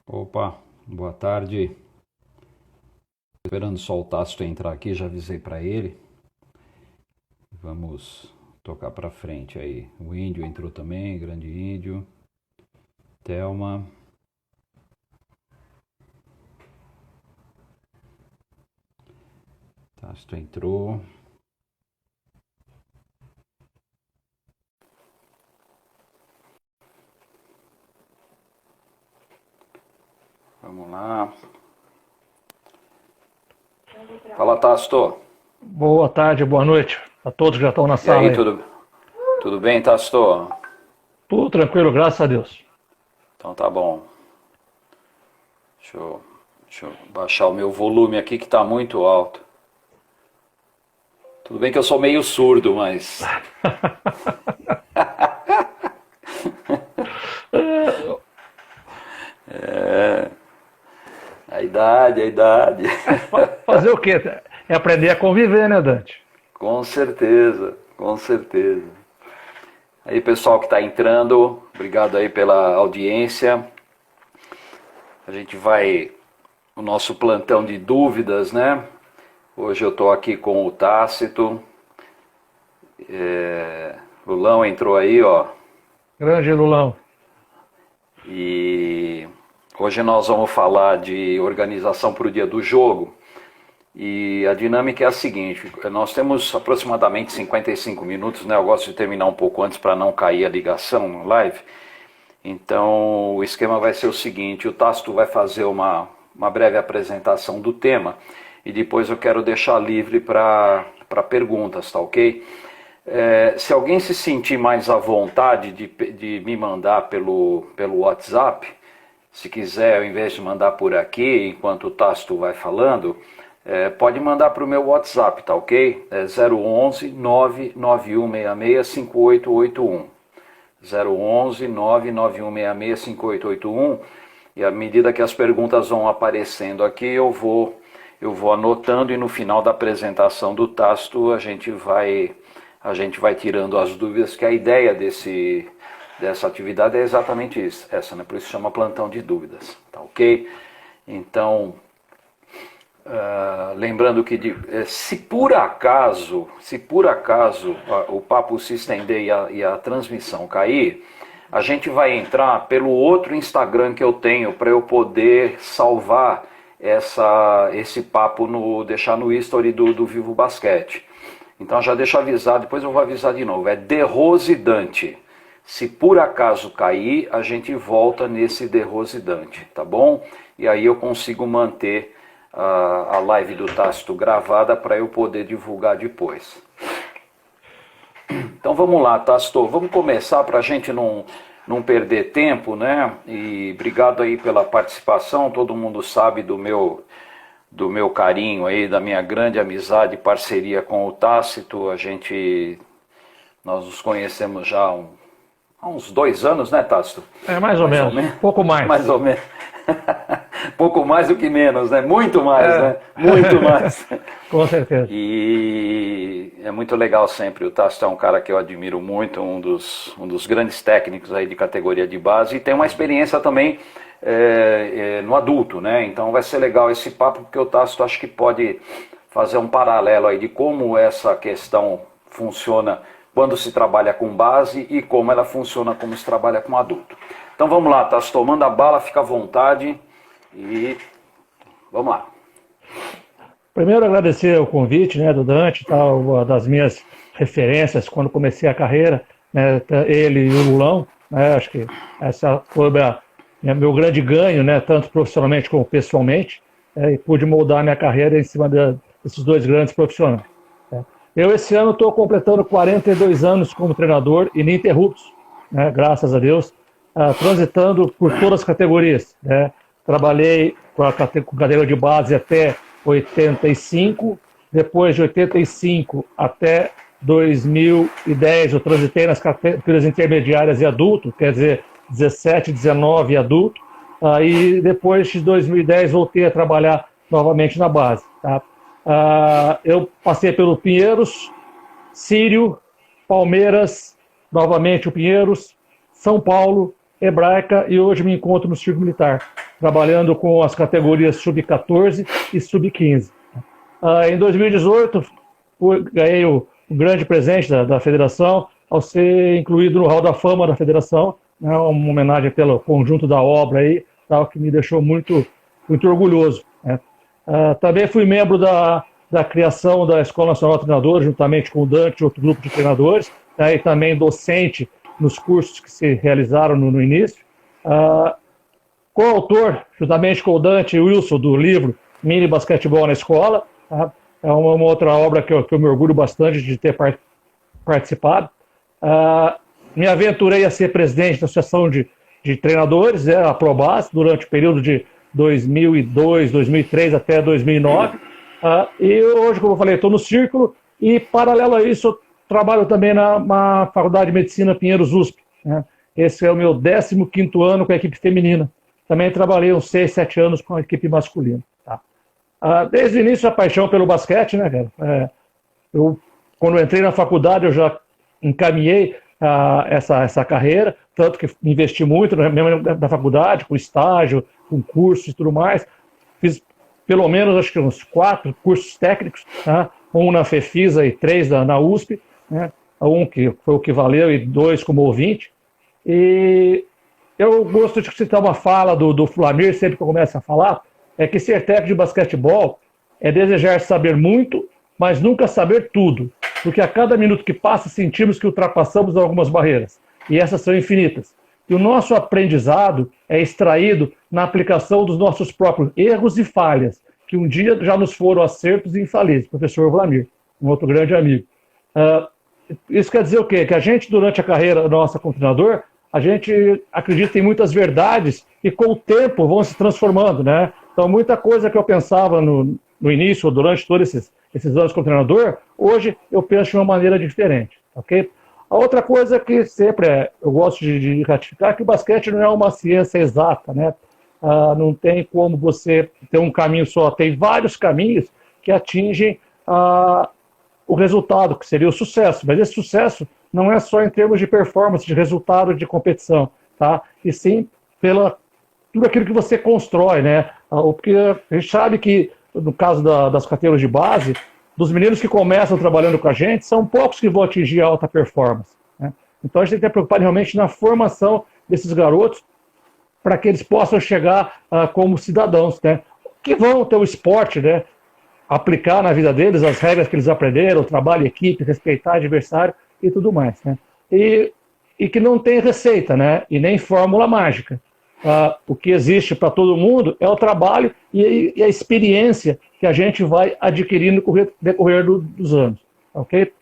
Opa, boa tarde. Esperando só o Tácito entrar aqui, já avisei para ele. Vamos tocar para frente aí. O Índio entrou também, grande Índio. Thelma. Tácito entrou. Vamos lá. Fala, Tácito. Boa tarde, boa noite a todos que já estão na E sala aí, aí. tudo bem, Tácito? Tudo tranquilo, graças a Deus. Então tá bom. Deixa eu baixar o meu volume aqui que tá muito alto. Tudo bem que eu sou meio surdo, mas... A idade. Fazer o quê? É aprender a conviver, né, Dante? Com certeza, com certeza. Aí, pessoal que está entrando, obrigado aí pela audiência. A gente vai o nosso plantão de dúvidas, né? Hoje eu estou aqui com o Tácito. Lulão entrou aí, ó. Grande Lulão. E hoje nós vamos falar de organização para o dia do jogo. E a dinâmica é a seguinte: nós temos aproximadamente 55 minutos, né? Eu gosto de terminar um pouco antes para não cair a ligação no live. Então o esquema vai ser o seguinte: o Tácito vai fazer uma breve apresentação do tema e depois eu quero deixar livre para perguntas, tá ok? Se alguém se sentir mais à vontade de me mandar pelo WhatsApp, se quiser, ao invés de mandar por aqui, enquanto o Tácito vai falando, pode mandar para o meu WhatsApp, tá ok? É 011 99166 5881. 011 99166 5881. E à medida que as perguntas vão aparecendo aqui, eu vou anotando e no final da apresentação do Tácito a gente vai tirando as dúvidas, que a ideia dessa atividade é exatamente isso, essa, né? Por isso chama plantão de dúvidas, tá ok? Então, lembrando que se por acaso o papo se estender e a transmissão cair, a gente vai entrar pelo outro Instagram que eu tenho para eu poder salvar esse papo, deixar no history do Vivo Basquete. Então já deixo avisado, depois eu vou avisar de novo, é De Rose Dante. Se por acaso cair, a gente volta nesse De Rose Dante, tá bom? E aí eu consigo manter a live do Tácito gravada para eu poder divulgar depois. Então vamos lá, Tácito, vamos começar para a gente não perder tempo, né? E obrigado aí pela participação, todo mundo sabe do meu carinho aí, da minha grande amizade e parceria com o Tácito. Nós nos conhecemos já há uns 2 anos, né, Tácito? Mais ou menos, pouco mais. Mais ou menos. Pouco mais do que menos, né? Muito mais, né? Muito mais. Com certeza. E é muito legal sempre. O Tácito é um cara que eu admiro muito, um dos grandes técnicos aí de categoria de base, e tem uma experiência também no adulto, né? Então vai ser legal esse papo, porque o Tácito acho que pode fazer um paralelo aí de como essa questão funciona quando se trabalha com base e como ela funciona quando se trabalha com adulto. Então vamos lá, Tácito, manda bala, fica à vontade e vamos lá. Primeiro agradecer o convite, né, do Dante, uma das minhas referências quando comecei a carreira, né, ele e o Lulão, né, acho que essa foi meu grande ganho, né, tanto profissionalmente como pessoalmente, e pude moldar minha carreira em cima desses dois grandes profissionais. Eu esse ano estou completando 42 anos como treinador ininterruptos, né, graças a Deus, transitando por todas as categorias, né. Trabalhei com a categoria de base até 85, depois de 85 até 2010 eu transitei nas categorias intermediárias e adulto, quer dizer, 17, 19 e adulto, aí depois de 2010 voltei a trabalhar novamente na base. Tá? Eu passei pelo Pinheiros, Sírio, Palmeiras, novamente o Pinheiros, São Paulo, Hebraica, e hoje me encontro no Círculo Militar. trabalhando com as categorias sub-14 e sub-15. Em 2018, ganhei o grande presente da federação ao ser incluído no Hall da Fama da federação, né, uma homenagem pelo conjunto da obra aí, tal, que me deixou muito orgulhoso, né. Também fui membro da criação da Escola Nacional de Treinadores, juntamente com o Dante e outro grupo de treinadores, né, e também docente nos cursos que se realizaram no início. Coautor, juntamente com o Dante e o Wilson, do livro Mini Basquetebol na Escola. Tá? É uma outra obra que eu me orgulho bastante de ter participado. Me aventurei a ser presidente da Associação de Treinadores, a Probas, durante o período de 2002, 2003 até 2009. E hoje, como eu falei, estou no Círculo e, paralelo a isso, eu trabalho também na Faculdade de Medicina Pinheiros USP. Né? Esse é o meu 15º ano com a equipe feminina. Também trabalhei uns 6, 7 anos com a equipe masculina. Tá? Desde o início, a paixão pelo basquete, né, cara? Quando eu entrei na faculdade, eu já encaminhei essa carreira, tanto que investi muito, né, mesmo na faculdade, com estágio, com cursos e tudo mais. Fiz pelo menos, acho que uns 4 cursos técnicos, tá? Um na FEFISA e 3 na USP, né? Um que foi o que valeu e 2 como ouvinte. E eu gosto de citar uma fala do Flamir, sempre que eu começo a falar, é que ser técnico de basquetebol é desejar saber muito, mas nunca saber tudo, porque a cada minuto que passa sentimos que ultrapassamos algumas barreiras, e essas são infinitas. E o nosso aprendizado é extraído na aplicação dos nossos próprios erros e falhas, que um dia já nos foram acertos e infalíveis. Professor Vlamir, um outro grande amigo. Isso quer dizer o quê? Que a gente, durante a carreira nossa como treinador, a gente acredita em muitas verdades e com o tempo vão se transformando, né? Então, muita coisa que eu pensava no início, ou durante todos esses anos como treinador, hoje eu penso de uma maneira diferente, ok? A outra coisa que sempre eu gosto de ratificar é que o basquete não é uma ciência exata, né? Não tem como você ter um caminho só, tem vários caminhos que atingem o resultado, que seria o sucesso, mas esse sucesso não é só em termos de performance, de resultado de competição, tá? E sim tudo aquilo que você constrói, né? Porque a gente sabe que, no caso das categorias de base, dos meninos que começam trabalhando com a gente, são poucos que vão atingir a alta performance, né? Então a gente tem que estar preocupado realmente na formação desses garotos para que eles possam chegar como cidadãos, né? Que vão ter o esporte, né? Aplicar na vida deles as regras que eles aprenderam, trabalho em equipe, respeitar adversário e tudo mais, né? E que não tem receita, né? E nem fórmula mágica. O que existe para todo mundo é o trabalho e a experiência que a gente vai adquirindo no decorrer dos anos, ok?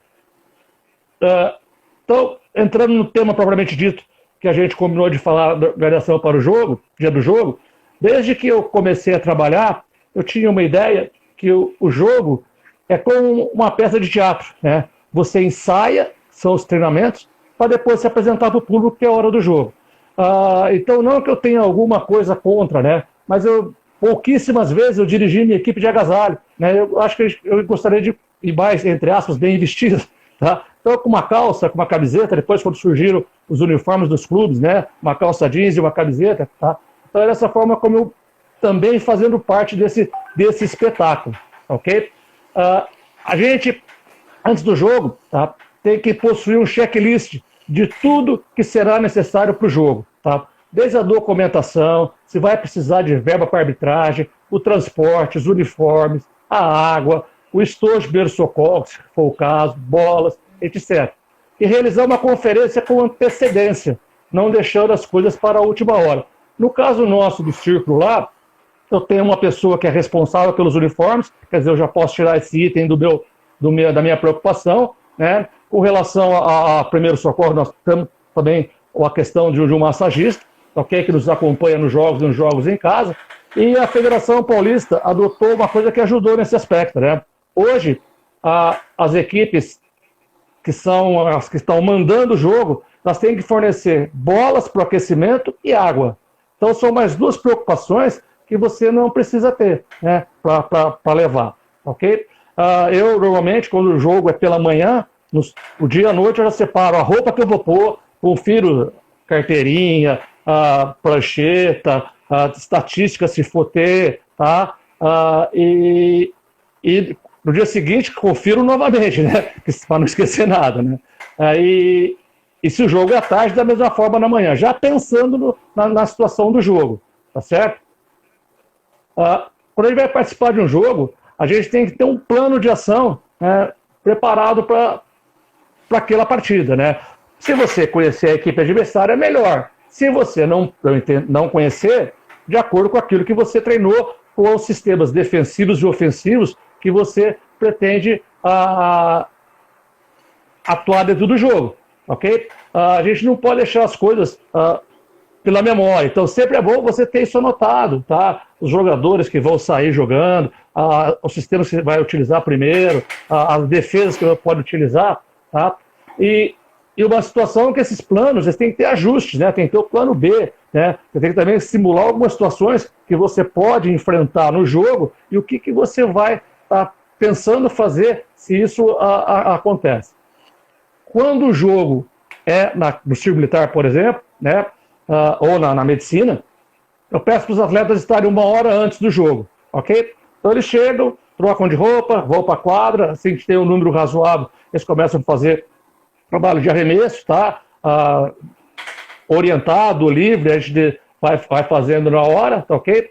Então, entrando no tema propriamente dito, que a gente combinou de falar da organização para o jogo, dia do jogo, desde que eu comecei a trabalhar, eu tinha uma ideia que o jogo é como uma peça de teatro, né? Você ensaia, são os treinamentos, para depois se apresentar para o público, que é a hora do jogo. Então, não que eu tenha alguma coisa contra, né? Mas pouquíssimas vezes eu dirigi minha equipe de agasalho, né? Eu acho que eu gostaria de ir mais, entre aspas, bem vestido, tá? Então, com uma calça, com uma camiseta, depois quando surgiram os uniformes dos clubes, né? Uma calça jeans e uma camiseta, tá? Então, é dessa forma como eu também fazendo parte desse espetáculo, ok? A gente, antes do jogo, tá? Tem que possuir um checklist de tudo que será necessário para o jogo, tá? Desde a documentação, se vai precisar de verba para arbitragem, o transporte, os uniformes, a água, o estojo de primeiro socorro, se for o caso, bolas, etc. E realizar uma conferência com antecedência, não deixando as coisas para a última hora. No caso nosso do Círculo lá, eu tenho uma pessoa que é responsável pelos uniformes, quer dizer, eu já posso tirar esse item da minha preocupação, né? Com relação a primeiro socorro, nós temos também a questão de um massagista, okay, que nos acompanha nos jogos em casa, e a Federação Paulista adotou uma coisa que ajudou nesse aspecto, né? Hoje, as equipes que são as que estão mandando o jogo, elas têm que fornecer bolas para o aquecimento e água. Então, são mais 2 preocupações que você não precisa ter, né, para levar, ok? Eu, normalmente, quando o jogo é pela manhã, o dia à noite eu já separo a roupa que eu vou pôr, confiro carteirinha, prancheta, estatística, se for ter, tá? E no dia seguinte, confiro novamente, né? Para não esquecer nada, né? E se o jogo é à tarde, da mesma forma na manhã, já pensando na situação do jogo, tá certo? Quando a gente vai participar de um jogo, a gente tem que ter um plano de ação, né, preparado para aquela partida, né? Se você conhecer a equipe adversária, é melhor. Se você não conhecer, de acordo com aquilo que você treinou, com os sistemas defensivos e ofensivos que você pretende atuar dentro do jogo, ok? A gente não pode deixar as coisas pela memória. Então, sempre é bom você ter isso anotado, tá? Os jogadores que vão sair jogando, os sistemas que você vai utilizar primeiro, as defesas que você pode utilizar, tá? E uma situação que esses planos, eles têm que ter ajustes, né? Tem que ter o plano B, né? Você tem que também simular algumas situações que você pode enfrentar no jogo e o que você vai estar pensando fazer se isso acontece. Quando o jogo é no circo militar, por exemplo, né? Ou na medicina, eu peço para os atletas estarem 1 hora antes do jogo, ok? Então eles chegam, trocam de roupa, vão para a quadra, assim que tem um número razoável, eles começam a fazer trabalho de arremesso, tá? Orientado, livre, a gente vai fazendo na hora, tá ok?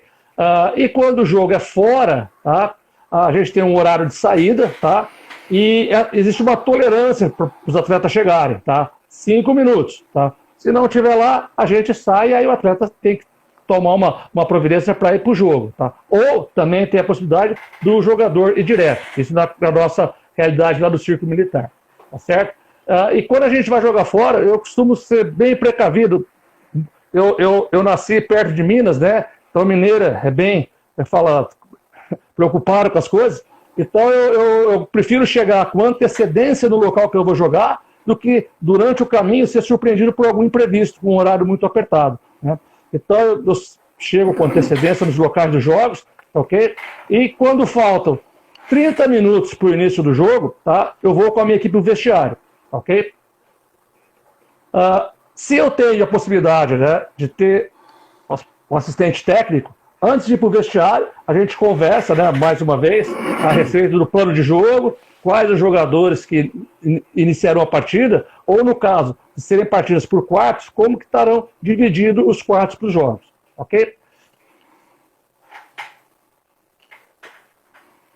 E quando o jogo é fora, tá? A gente tem um horário de saída, tá? E existe uma tolerância para os atletas chegarem, tá? 5 minutos, tá? Se não estiver lá, a gente sai e aí o atleta tem que tomar uma providência para ir para o jogo, tá? Ou também tem a possibilidade do jogador ir direto. Isso na nossa realidade lá do circo militar, tá certo? E quando a gente vai jogar fora, eu costumo ser bem precavido. Eu nasci perto de Minas, né? Então, mineira é bem, preocupado com as coisas. Então, eu prefiro chegar com antecedência no local que eu vou jogar do que, durante o caminho, ser surpreendido por algum imprevisto, com um horário muito apertado, né? Então, eu chego com antecedência nos locais dos jogos, ok? E quando faltam 30 minutos para o início do jogo, tá? Eu vou com a minha equipe no vestiário. Ok? Se eu tenho a possibilidade, né, de ter um assistente técnico, antes de ir para o vestiário, a gente conversa, né, mais uma vez, a respeito do plano de jogo, quais os jogadores que iniciaram a partida, ou no caso de serem partidas por quartos, como que estarão divididos os quartos para os jogos. Ok?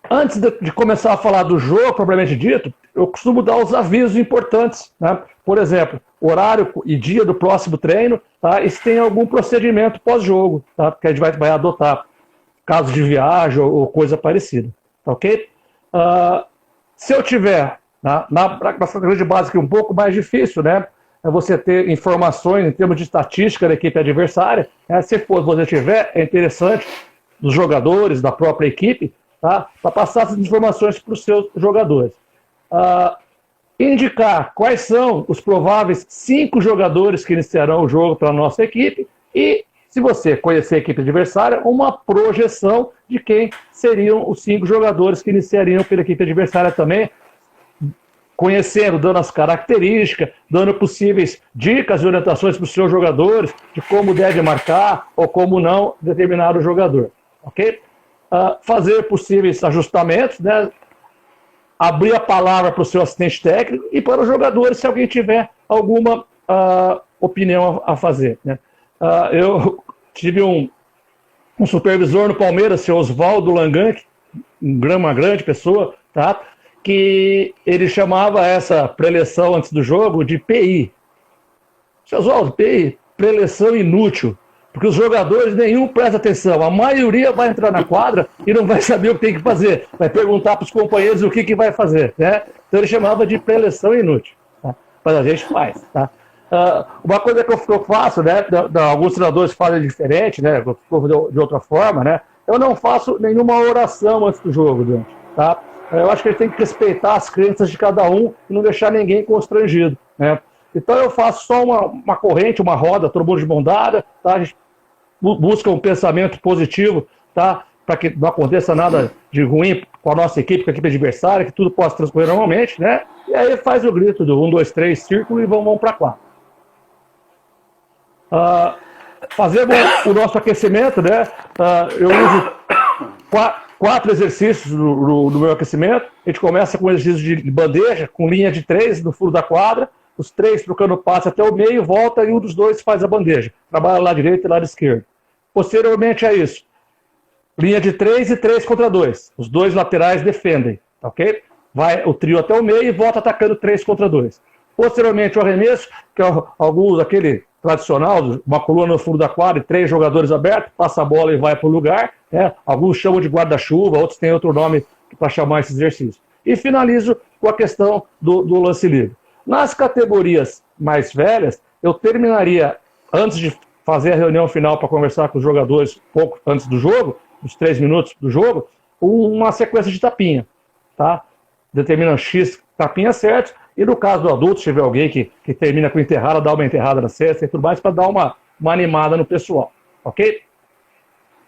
Antes de começar a falar do jogo, propriamente dito, eu costumo dar os avisos importantes, né? Por exemplo, horário e dia do próximo treino, tá? E se tem algum procedimento pós-jogo, tá? Que a gente vai adotar, caso de viagem ou coisa parecida, tá ok? Se eu tiver, na grande base que é um pouco mais difícil, né? É você ter informações em termos de estatística da equipe adversária, né? Se você tiver, é interessante, dos jogadores, da própria equipe, tá? Para passar essas informações para os seus jogadores. Indicar quais são os prováveis 5 jogadores que iniciarão o jogo para a nossa equipe e, se você conhecer a equipe adversária, uma projeção de quem seriam os 5 jogadores que iniciariam pela equipe adversária também, conhecendo, dando as características, dando possíveis dicas e orientações para os seus jogadores de como deve marcar ou como não determinado jogador, ok? Fazer possíveis ajustamentos, né? Abrir a palavra para o seu assistente técnico e para os jogadores, se alguém tiver alguma opinião a fazer, né? Eu tive um supervisor no Palmeiras, seu Oswaldo Langanck, uma grande pessoa, tá? Que ele chamava essa preleção antes do jogo de PI. Seu Oswaldo, PI, preleção inútil. Porque os jogadores nenhum presta atenção. A maioria vai entrar na quadra e não vai saber o que tem que fazer. Vai perguntar para os companheiros o que vai fazer, né? Então ele chamava de preleção inútil, tá? Mas a gente faz, tá? Uma coisa que eu faço, né? Alguns treinadores fazem diferente, né? De outra forma, né? Eu não faço nenhuma oração antes do jogo, tá? Eu acho que a gente tem que respeitar as crenças de cada um e não deixar ninguém constrangido, né? Então eu faço só uma corrente, uma roda, todo mundo de mão dada, tá? A gente busca um pensamento positivo, tá? Para que não aconteça nada de ruim com a nossa equipe, com a equipe adversária, que tudo possa transcorrer normalmente, né? E aí faz o grito do 1, 2, 3, círculo e vamos para 4. fazemos o nosso aquecimento, né? Eu uso 4 exercícios no meu aquecimento. A gente começa com um exercício de bandeja, com linha de 3 no fundo da quadra, os 3 trocando passe até o meio, volta e um dos 2 faz a bandeja. Trabalha lado direito e lado esquerdo. Posteriormente a isso, linha de 3 e 3 contra 2. Os 2 laterais defendem, ok? Vai o trio até o meio e volta atacando 3 contra 2. Posteriormente o arremesso, que é aquele tradicional, uma coluna no fundo da quadra e 3 jogadores abertos, passa a bola e vai para o lugar. Né? Alguns chamam de guarda-chuva, outros têm outro nome para chamar esse exercício. E finalizo com a questão do lance livre. Nas categorias mais velhas, eu terminaria, antes de fazer a reunião final para conversar com os jogadores, pouco antes do jogo, os 3 minutos do jogo, uma sequência de tapinha. Tá? Determina X tapinha certo, e no caso do adulto, se tiver alguém que termina com enterrada, dá uma enterrada na cesta e tudo mais, para dar uma animada no pessoal. Ok?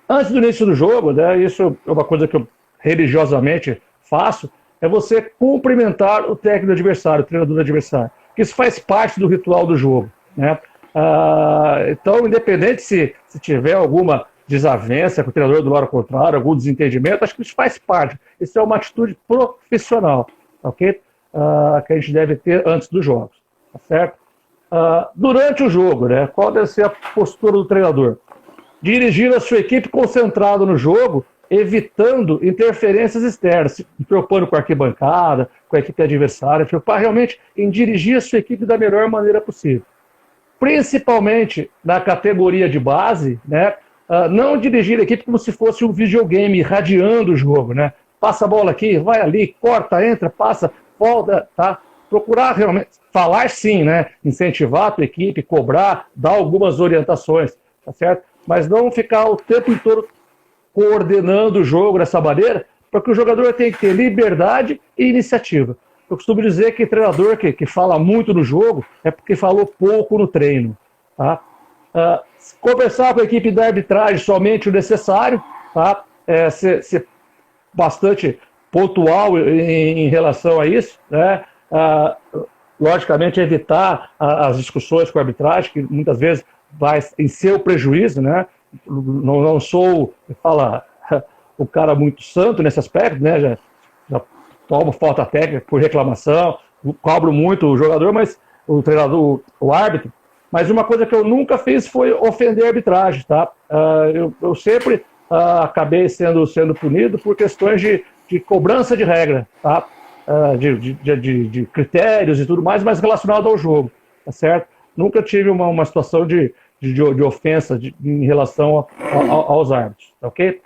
Antes do início do jogo, né, isso é uma coisa que eu religiosamente faço, é você cumprimentar o técnico do adversário, o treinador do adversário. Isso faz parte do ritual do jogo. Né? Então, independente se tiver alguma desavença com o treinador do lado contrário, algum desentendimento, acho que isso faz parte. Isso é uma atitude profissional, ok? Que a gente deve ter antes dos jogos, tá certo? Durante o jogo, né, qual deve ser a postura do treinador? Dirigir a sua equipe concentrado no jogo, evitando interferências externas, se preocupando com a arquibancada, com a equipe adversária, preocupar realmente em dirigir a sua equipe da melhor maneira possível. Principalmente na categoria de base, né, não dirigir a equipe como se fosse um videogame irradiando o jogo, né? Passa a bola aqui, vai ali, corta, entra, passa, volta, tá? Procurar realmente, falar sim, né? Incentivar a tua equipe, cobrar, dar algumas orientações, tá certo? Mas não ficar o tempo todo coordenando o jogo dessa maneira, porque o jogador tem que ter liberdade e iniciativa. Eu costumo dizer que treinador que fala muito no jogo é porque falou pouco no treino, tá? Conversar com a equipe da arbitragem somente o necessário, tá? Ser bastante pontual em relação a isso, né? Logicamente evitar as discussões com a arbitragem, que muitas vezes vai em seu prejuízo, né? Não sou, o cara muito santo nesse aspecto, né? Já tomo falta técnica por reclamação, cobro muito o jogador, mas o treinador, o árbitro. Mas uma coisa que eu nunca fiz foi ofender a arbitragem, tá? Eu sempre acabei sendo punido por questões de cobrança de regra, tá? De critérios e tudo mais, mas relacionado ao jogo, tá certo? Nunca tive uma situação de ofensa em relação aos árbitros, tá ok?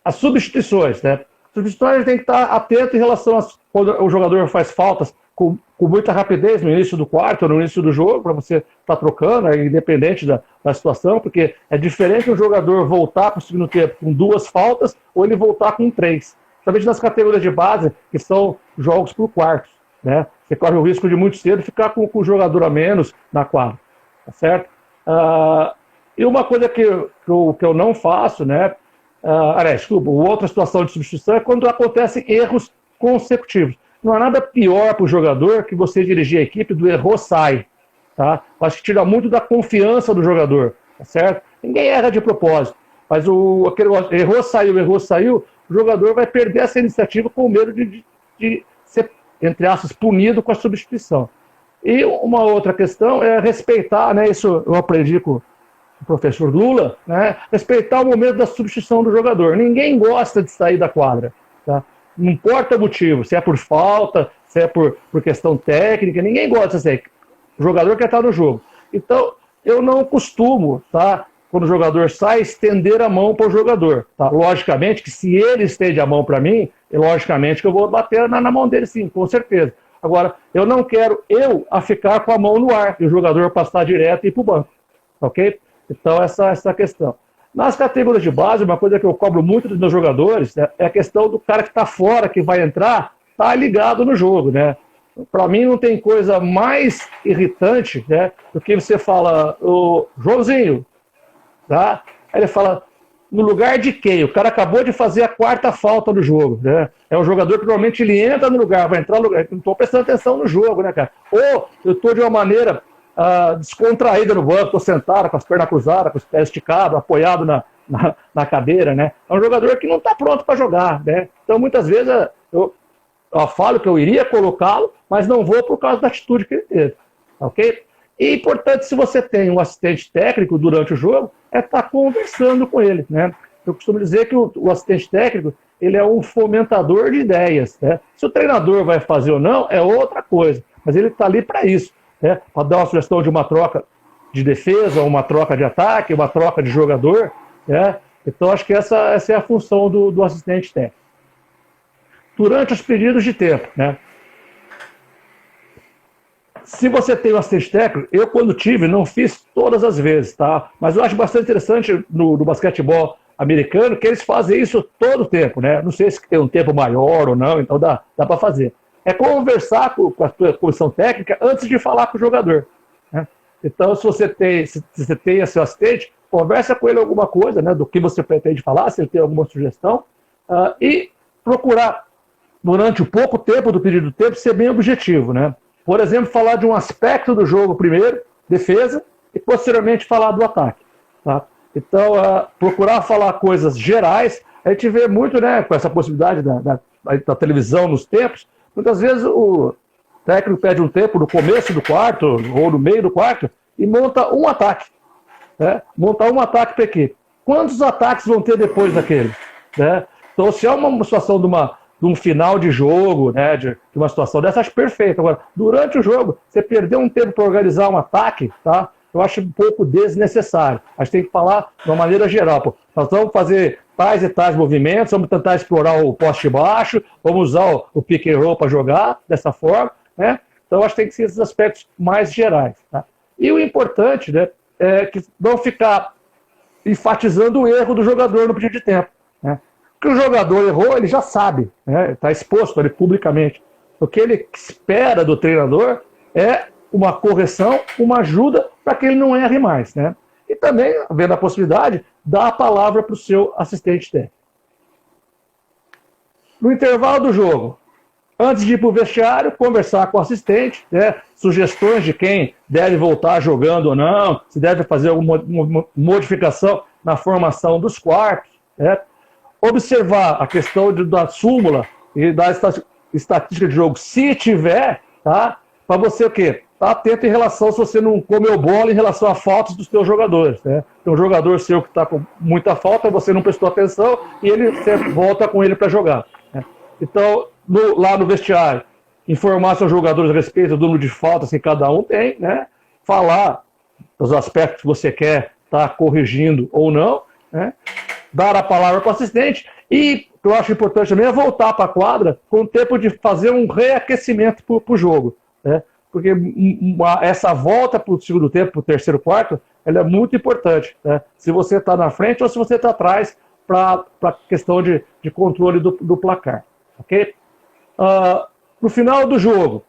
As substituições, né? Substituições tem que estar atento em relação a quando o jogador faz faltas com muita rapidez no início do quarto, no início do jogo, para você estar trocando, independente da situação, porque é diferente um jogador voltar para o segundo tempo com 2 faltas ou ele voltar com 3. Principalmente nas categorias de base, que são jogos por quartos, né? Você corre o risco de muito cedo ficar com o jogador a menos na quadra, tá certo? E uma coisa que eu não faço, né? Outra situação de substituição é quando acontecem erros consecutivos. Não há nada pior para o jogador que você dirigir a equipe do errou, sai. Tá? Acho que tira muito da confiança do jogador, tá certo? Ninguém erra de propósito, mas aquele errou, saiu, o jogador vai perder essa iniciativa com medo de ser, entre aspas, punido com a substituição. E uma outra questão é respeitar, né? Isso eu aprendi com o professor Lula, né? Respeitar o momento da substituição do jogador. Ninguém gosta de sair da quadra, tá? Não importa o motivo, se é por falta, se é por questão técnica, ninguém gosta de sair. O jogador quer estar no jogo. Então, eu não costumo, tá? Quando o jogador sai, estender a mão para o jogador. Tá? Logicamente que se ele estende a mão para mim, logicamente que eu vou bater na mão dele sim, com certeza. Agora, eu não quero a ficar com a mão no ar e o jogador passar direto e ir para o banco. Ok? Então, essa questão. Nas categorias de base, uma coisa que eu cobro muito dos meus jogadores, né, é a questão do cara que está fora, que vai entrar, tá ligado no jogo, né? Para mim não tem coisa mais irritante, né, do que você fala, o Joãozinho, tá? Aí ele fala, no lugar de quem? O cara acabou de fazer a 4ª falta do jogo, né? É um jogador que normalmente ele entra no lugar, vai entrar no lugar, não estou prestando atenção no jogo, né, cara? Ou eu estou de uma maneira descontraída no banco, estou sentado com as pernas cruzadas, com os pés esticados, apoiado na cadeira, né? É um jogador que não está pronto para jogar, né? Então, muitas vezes, eu falo que eu iria colocá-lo, mas não vou por causa da atitude que ele teve, ok? E, importante, se você tem um assistente técnico durante o jogo, é estar conversando com ele, né? Eu costumo dizer que o assistente técnico, ele é um fomentador de ideias, né? Se o treinador vai fazer ou não, é outra coisa, mas ele está ali para isso, né? Para dar uma sugestão de uma troca de defesa, uma troca de ataque, uma troca de jogador, né? Então, acho que essa é a função do assistente técnico. Durante os períodos de tempo, né? Se você tem um assistente técnico, eu quando tive, não fiz todas as vezes, tá? Mas eu acho bastante interessante no basquetebol americano que eles fazem isso todo o tempo, né? Não sei se tem um tempo maior ou não, então dá para fazer. É conversar com a sua comissão técnica antes de falar com o jogador, né? Então, se você tem seu assistente, conversa com ele alguma coisa, né? Do que você pretende falar, se ele tem alguma sugestão, e procurar, durante o pouco tempo do período do tempo, ser bem objetivo, né? Por exemplo, falar de um aspecto do jogo primeiro, defesa, e posteriormente falar do ataque, tá? Então, procurar falar coisas gerais, a gente vê muito, né, com essa possibilidade da televisão nos tempos, muitas vezes o técnico pede um tempo no começo do quarto, ou no meio do quarto, e monta um ataque, né? Monta um ataque para a equipe. Quantos ataques vão ter depois daquele, né? Então, se há uma situação de um final de jogo, né, de uma situação dessa, acho perfeito. Agora, durante o jogo, você perdeu um tempo para organizar um ataque, tá? Eu acho um pouco desnecessário. A gente tem que falar de uma maneira geral. Pô. Nós vamos fazer tais e tais movimentos, vamos tentar explorar o poste baixo, vamos usar o pick and roll para jogar dessa forma, né? Então, acho que tem que ser esses aspectos mais gerais, tá? E o importante, né, é que não ficar enfatizando o erro do jogador no período de tempo, né? Que o jogador errou, ele já sabe, né? Está exposto ali publicamente. O que ele espera do treinador é uma correção, uma ajuda para que ele não erre mais, né? E também, vendo a possibilidade, dar a palavra para o seu assistente técnico. No intervalo do jogo, antes de ir para o vestiário, conversar com o assistente, né? Sugestões de quem deve voltar jogando ou não, se deve fazer alguma modificação na formação dos quartos, né? Observar a questão da súmula e da estatística de jogo, se tiver, tá? Para você o quê? Tá atento em relação se você não comeu bola em relação a faltas dos seus jogadores, né? Tem um jogador seu que está com muita falta, você não prestou atenção e você volta com ele para jogar, né? Então, lá no vestiário, informar seus jogadores a respeito do número de faltas que cada um tem, né? Falar os aspectos que você quer estar corrigindo ou não, né? Dar a palavra para o assistente e, o que eu acho importante também, é voltar para a quadra com o tempo de fazer um reaquecimento para o jogo, né? Porque essa volta para o segundo tempo, para o terceiro quarto, ela é muito importante, né? Se você está na frente ou se você está atrás para a questão de controle do placar, ok? No final do jogo,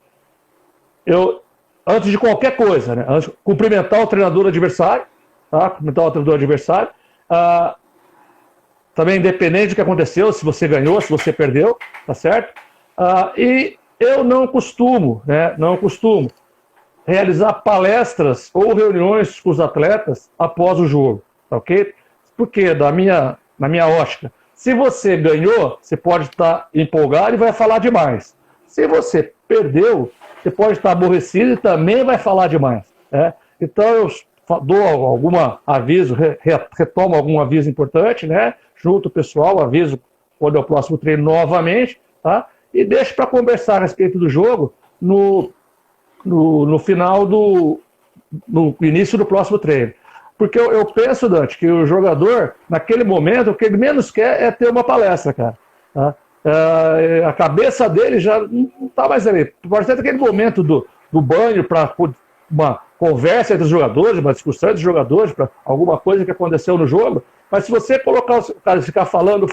antes de qualquer coisa, né? Cumprimentar o treinador adversário, tá? Cumprimentar o treinador adversário, também independente do que aconteceu, se você ganhou, se você perdeu, tá certo? E eu não costumo realizar palestras ou reuniões com os atletas após o jogo, tá ok? Porque, na minha ótica, se você ganhou, você pode estar empolgado e vai falar demais. Se você perdeu, você pode estar aborrecido e também vai falar demais, né? Então, eu dou algum aviso, retomo algum aviso importante, né? Junto o pessoal, aviso quando é o próximo treino novamente, tá? E deixo para conversar a respeito do jogo no final no início do próximo treino. Porque eu penso, Dante, que o jogador, naquele momento, o que ele menos quer é ter uma palestra, cara, tá? A cabeça dele já não está mais ali. Pode ser aquele momento do banho para uma conversa entre os jogadores, uma discussão entre os jogadores, para alguma coisa que aconteceu no jogo, mas se você colocar o cara ficar falando,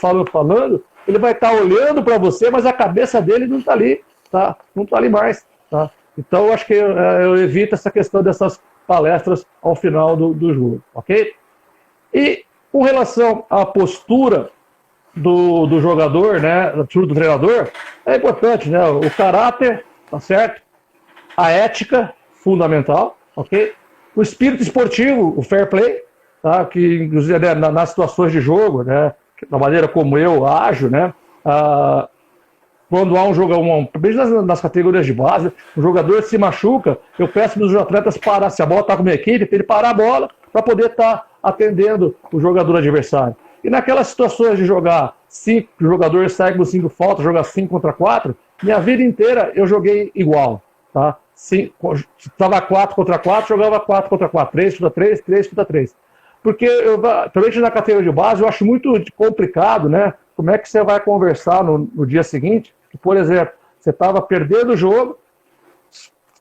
ele vai estar olhando para você, mas a cabeça dele não está ali, tá? Não está ali mais, tá? Então eu acho que eu evito essa questão dessas palestras ao final do jogo, ok? E com relação à postura do jogador, né, do treinador, é importante, né? O caráter, tá certo? A ética, fundamental, ok? O espírito esportivo, o fair play, tá? Que inclusive né, nas situações de jogo, né, da maneira como eu ajo, né, quando há um jogador, principalmente nas categorias de base, um jogador se machuca, eu peço para os atletas parar, se a bola está com a minha equipe, para ele parar a bola para poder estar atendendo o jogador adversário. E naquelas situações de jogar 5, o jogador sai com 5 faltas, joga 5 contra 4, minha vida inteira eu joguei igual. Tá? Estava 4 contra 4, jogava 4 contra 4, 3 contra 3, 3 contra 3. Porque, principalmente na categoria de base, eu acho muito complicado, né? Como é que você vai conversar no dia seguinte? Por exemplo, você estava perdendo o jogo,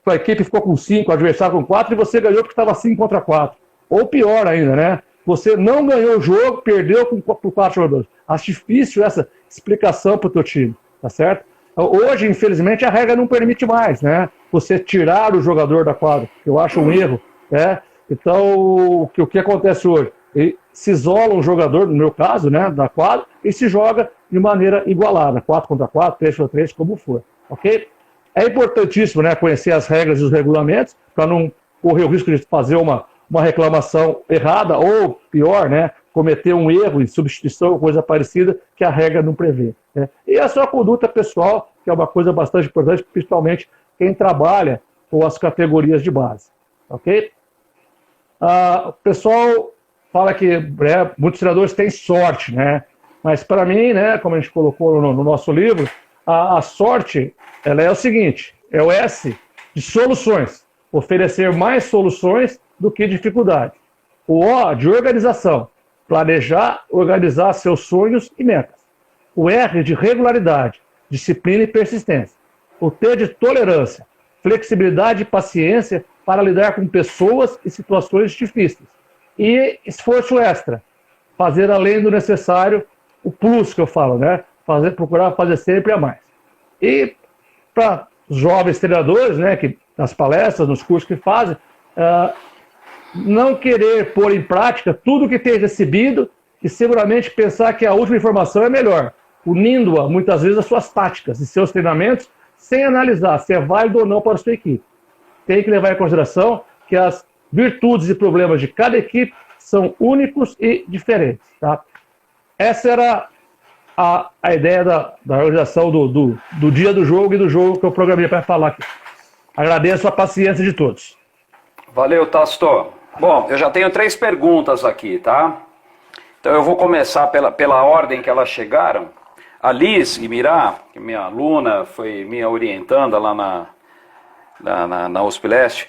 a equipe ficou com 5, o adversário com 4, e você ganhou porque estava 5 contra 4. Ou pior ainda, né? Você não ganhou o jogo, perdeu por 4 jogadores. Acho difícil essa explicação para o teu time, tá certo? Hoje, infelizmente, a regra não permite mais, né? Você tirar o jogador da quadra, que eu acho um erro, né? Então, o que acontece hoje? Ele se isola um jogador, no meu caso, né, da quadra, e se joga de maneira igualada, 4 contra 4, 3 contra 3, como for, ok? É importantíssimo, né, conhecer as regras e os regulamentos, para não correr o risco de fazer uma reclamação errada, ou pior, né, cometer um erro em substituição ou coisa parecida que a regra não prevê, né? E a sua conduta pessoal, que é uma coisa bastante importante, principalmente quem trabalha com as categorias de base, ok? O pessoal fala que muitos treinadores têm sorte, né? Mas para mim, né, como a gente colocou no nosso livro, a sorte ela é o seguinte, é o S de soluções, oferecer mais soluções do que dificuldade. O O de organização, planejar, organizar seus sonhos e metas. O R de regularidade, disciplina e persistência. O T de tolerância, flexibilidade e paciência para lidar com pessoas e situações difíceis. E esforço extra, fazer além do necessário, o plus que eu falo, né? Procurar fazer sempre a mais. E para os jovens treinadores, né, que nas palestras, nos cursos que fazem, não querer pôr em prática tudo que tem recebido e seguramente pensar que a última informação é melhor, unindo-a muitas vezes às suas táticas e seus treinamentos, sem analisar se é válido ou não para a sua equipe. Tem que levar em consideração que as virtudes e problemas de cada equipe são únicos e diferentes. Tá? Essa era a ideia da organização do dia do jogo e do jogo que eu programei para falar aqui. Agradeço a paciência de todos. Valeu, Tasto. Bom, eu já tenho 3 perguntas aqui, tá? Então eu vou começar pela ordem que elas chegaram. A Liz Imirá, que é minha aluna, foi minha orientanda lá na USP Leste,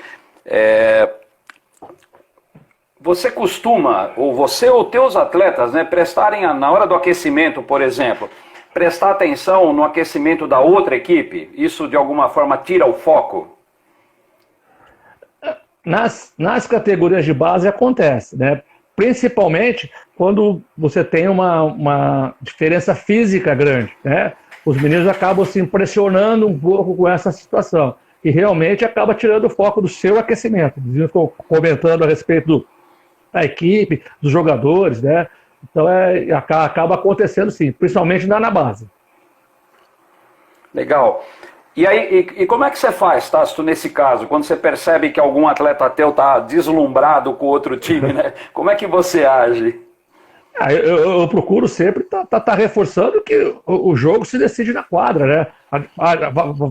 você costuma, ou você ou teus atletas, né, prestarem, na hora do aquecimento, por exemplo, prestar atenção no aquecimento da outra equipe? Isso de alguma forma tira o foco? Nas categorias de base acontece, né? Principalmente quando você tem uma diferença física grande, né? Os meninos acabam se impressionando um pouco com essa situação e realmente acaba tirando o foco do seu aquecimento. Eles ficam comentando a respeito da equipe, dos jogadores, né? Então acaba acontecendo sim, principalmente na base. Legal. E aí, como é que você faz, Tássio, nesse caso, quando você percebe que algum atleta teu está deslumbrado com outro time, né? Como é que você age? Eu procuro sempre tá reforçando que o jogo se decide na quadra, né?